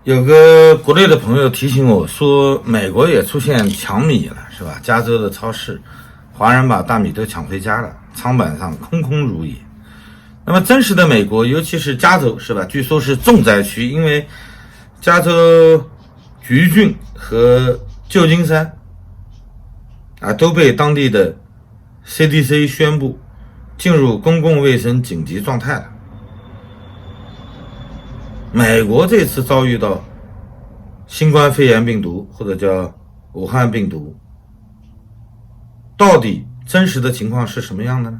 有个国内的朋友提醒我说，美国也出现抢米了，是吧？加州的超市，华人把大米都抢回家了，仓板上空空如也。那么真实的美国，尤其是加州，是吧？据说是重灾区，因为加州橘郡和旧金山都被当地的 CDC 宣布进入公共卫生紧急状态了。美国这次遭遇到新冠肺炎病毒，或者叫武汉病毒，到底真实的情况是什么样的呢？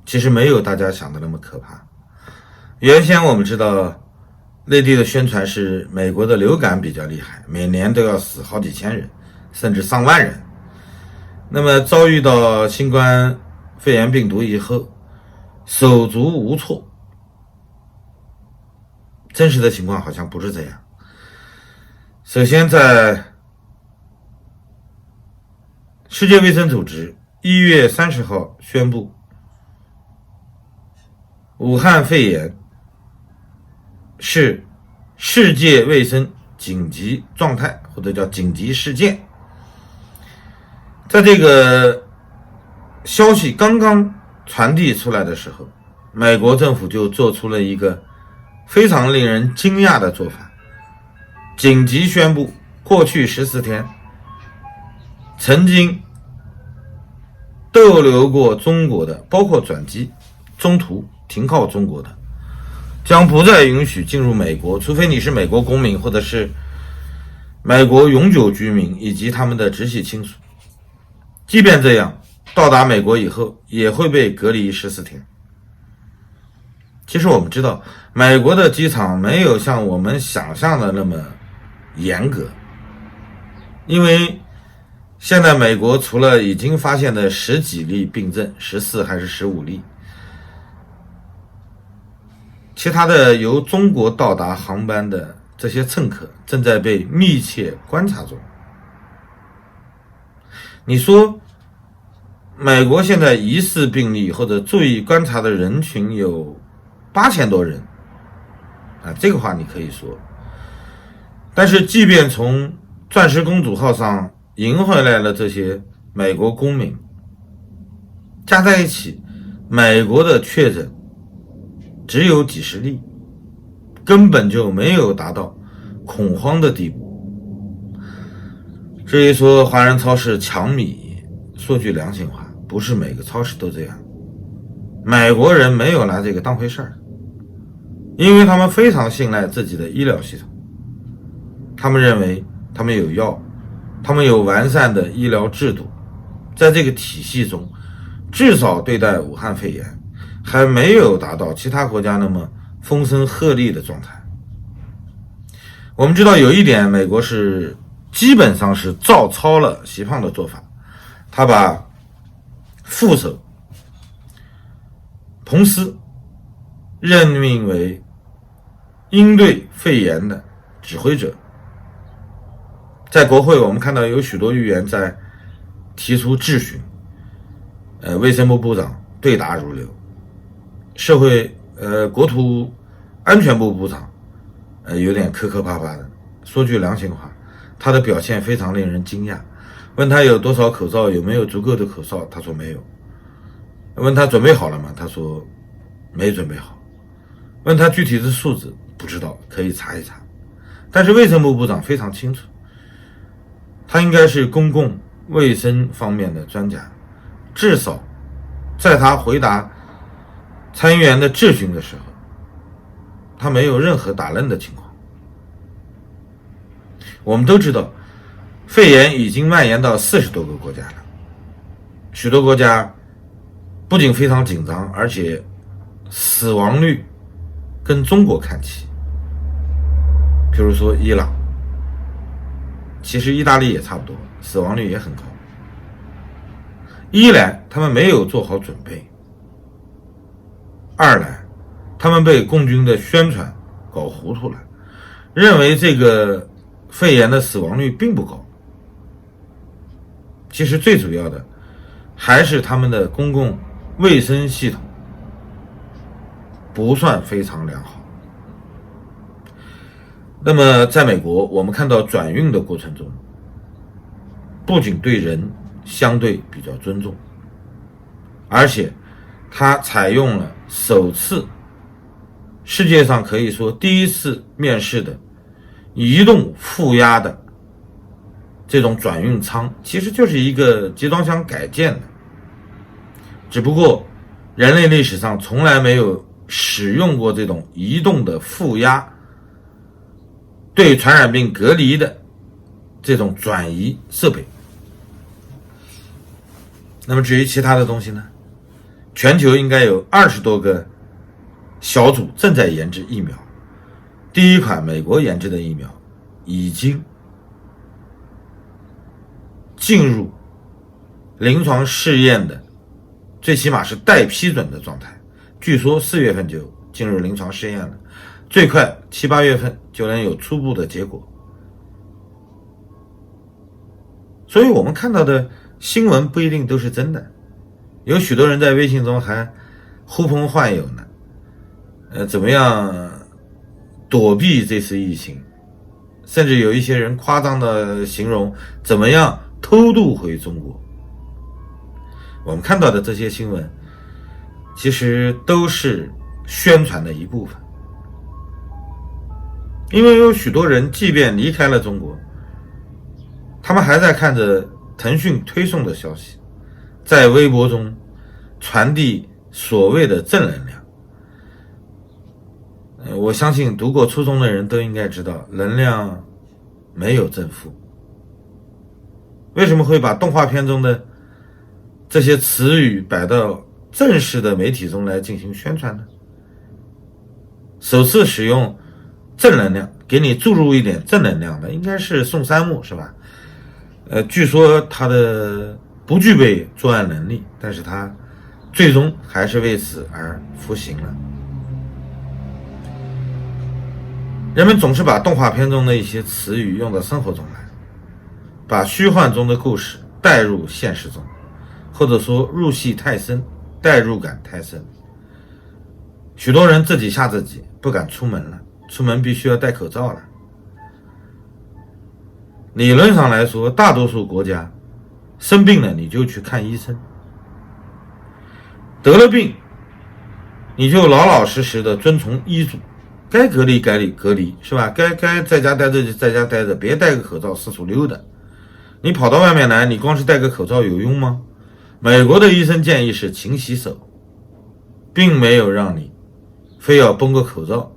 其实没有大家想的那么可怕。原先我们知道内地的宣传是美国的流感比较厉害，每年都要死好几千人，甚至上万人。那么遭遇到新冠肺炎病毒以后，手足无措。真实的情况好像不是这样。首先，在世界卫生组织1月30号宣布，武汉肺炎是世界卫生紧急状态，或者叫紧急事件。在这个消息刚刚传递出来的时候，美国政府就做出了一个非常令人惊讶的做法，紧急宣布过去14天曾经逗留过中国的，包括转机、中途停靠中国的，将不再允许进入美国，除非你是美国公民或者是美国永久居民以及他们的直系亲属。即便这样，到达美国以后也会被隔离14天。其实我们知道，美国的机场没有像我们想象的那么严格，因为现在美国除了已经发现的10几例病症，14还是15例，其他的由中国到达航班的这些乘客正在被密切观察中。你说美国现在疑似病例或者注意观察的人群有8000多人这个话你可以说。但是即便从钻石公主号上迎回来了这些美国公民，加在一起，美国的确诊只有几十例，根本就没有达到恐慌的地步。至于说华人超市抢米，说句良心话，不是每个超市都这样。美国人没有拿这个当回事儿，因为他们非常信赖自己的医疗系统，他们认为他们有药，他们有完善的医疗制度，在这个体系中，至少对待武汉肺炎还没有达到其他国家那么风声鹤唳的状态。我们知道有一点，美国是基本上是照抄了习胖的做法，他把副手彭斯任命为应对肺炎的指挥者。在国会我们看到有许多议员在提出质询，卫生部部长对答如流，国土安全部部长有点磕磕巴巴的。说句良心话，他的表现非常令人惊讶。问他有多少口罩，有没有足够的口罩，他说没有。问他准备好了吗，他说没准备好。问他具体的数字，不知道，可以查一查。但是卫生部部长非常清楚，他应该是公共卫生方面的专家，至少在他回答参议员的质询的时候，他没有任何打愣的情况。我们都知道，肺炎已经蔓延到40多个国家了，许多国家不仅非常紧张，而且死亡率跟中国看齐。比如说伊朗，其实意大利也差不多，死亡率也很高。一来他们没有做好准备，二来他们被共军的宣传搞糊涂了，认为这个肺炎的死亡率并不高。其实最主要的还是他们的公共卫生系统不算非常良好。那么在美国，我们看到转运的过程中，不仅对人相对比较尊重，而且它采用了首次世界上可以说第一次面世的移动负压的这种转运舱，其实就是一个集装箱改建的，只不过人类历史上从来没有使用过这种移动的负压对传染病隔离的这种转移设备。那么至于其他的东西呢，全球应该有20多个小组正在研制疫苗，第一款美国研制的疫苗已经进入临床试验的最起码是待批准的状态，据说4月份就进入临床试验了，最快7、8月份就能有初步的结果。所以我们看到的新闻不一定都是真的，有许多人在微信中还呼朋唤友呢，怎么样躲避这次疫情，甚至有一些人夸张的形容怎么样偷渡回中国。我们看到的这些新闻其实都是宣传的一部分，因为有许多人即便离开了中国，他们还在看着腾讯推送的消息，在微博中传递所谓的正能量。我相信读过初中的人都应该知道，能量没有正负。为什么会把动画片中的这些词语摆到正式的媒体中来进行宣传呢？首次使用正能量，给你注入一点正能量的应该是宋三木，是吧？据说他的不具备作案能力，但是他最终还是为此而服刑了。人们总是把动画片中的一些词语用到生活中来，把虚幻中的故事带入现实中，或者说入戏太深，代入感太深。许多人自己吓自己，不敢出门了，出门必须要戴口罩了。理论上来说，大多数国家生病了你就去看医生，得了病你就老老实实的遵从医嘱，该隔离隔离，是吧？该在家待着就在家待着，别戴个口罩四处溜达。你跑到外面来，你光是戴个口罩有用吗？美国的医生建议是勤洗手，并没有让你非要绷个口罩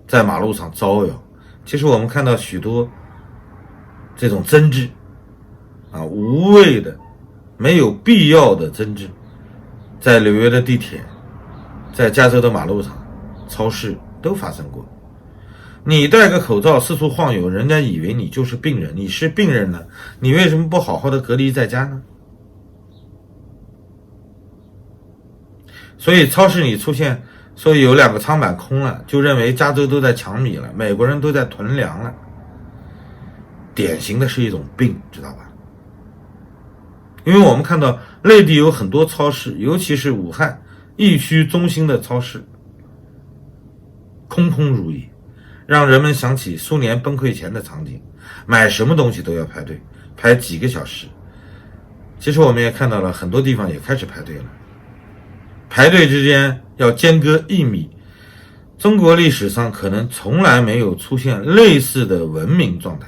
在马路上招摇。其实我们看到许多这种争执无谓的没有必要的争执，在纽约的地铁，在加州的马路上，超市都发生过。你戴个口罩四处晃悠，人家以为你就是病人，你是病人呢，你为什么不好好的隔离在家呢？所以超市里出现说有2个仓板空了，就认为加州都在抢米了，美国人都在囤粮了，典型的是一种病，知道吧？因为我们看到内地有很多超市，尤其是武汉疫区中心的超市空空如也，让人们想起苏联崩溃前的场景，买什么东西都要排队，排几个小时。其实我们也看到了很多地方也开始排队了，排队之间要间隔1米，中国历史上可能从来没有出现类似的文明状态。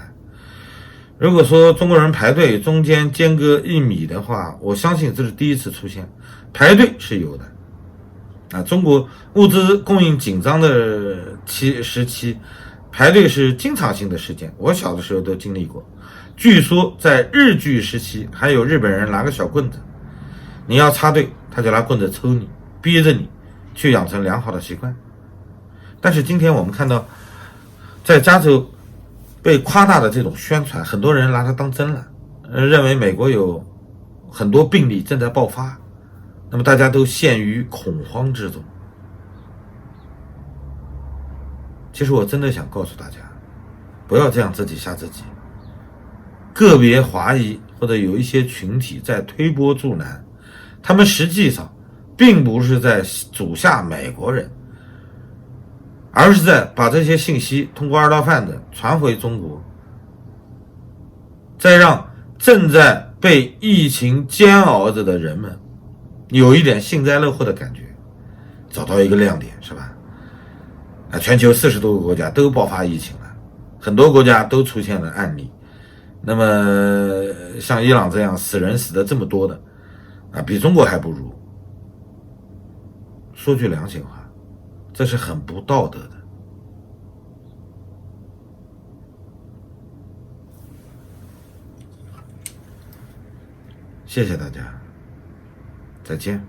如果说中国人排队中间间隔1米的话，我相信这是第一次出现。排队是有的中国物资供应紧张的时期，排队是经常性的事件，我小的时候都经历过。据说在日据时期，还有日本人拿个小棍子，你要插队他就拿棍子抽你，逼着你去养成良好的习惯。但是今天我们看到在加州被夸大的这种宣传，很多人拿它当真了，认为美国有很多病例正在爆发，那么大家都陷于恐慌之中。其实我真的想告诉大家，不要这样自己吓自己。个别华裔或者有一些群体在推波助澜，他们实际上并不是在诅吓美国人，而是在把这些信息通过二道贩子传回中国，再让正在被疫情煎熬着的人们有一点幸灾乐祸的感觉，找到一个亮点，是吧？全球40多个国家都爆发疫情了，很多国家都出现了案例。那么像伊朗这样死人死的这么多的比中国还不如。说句良心话，这是很不道德的。谢谢大家，再见。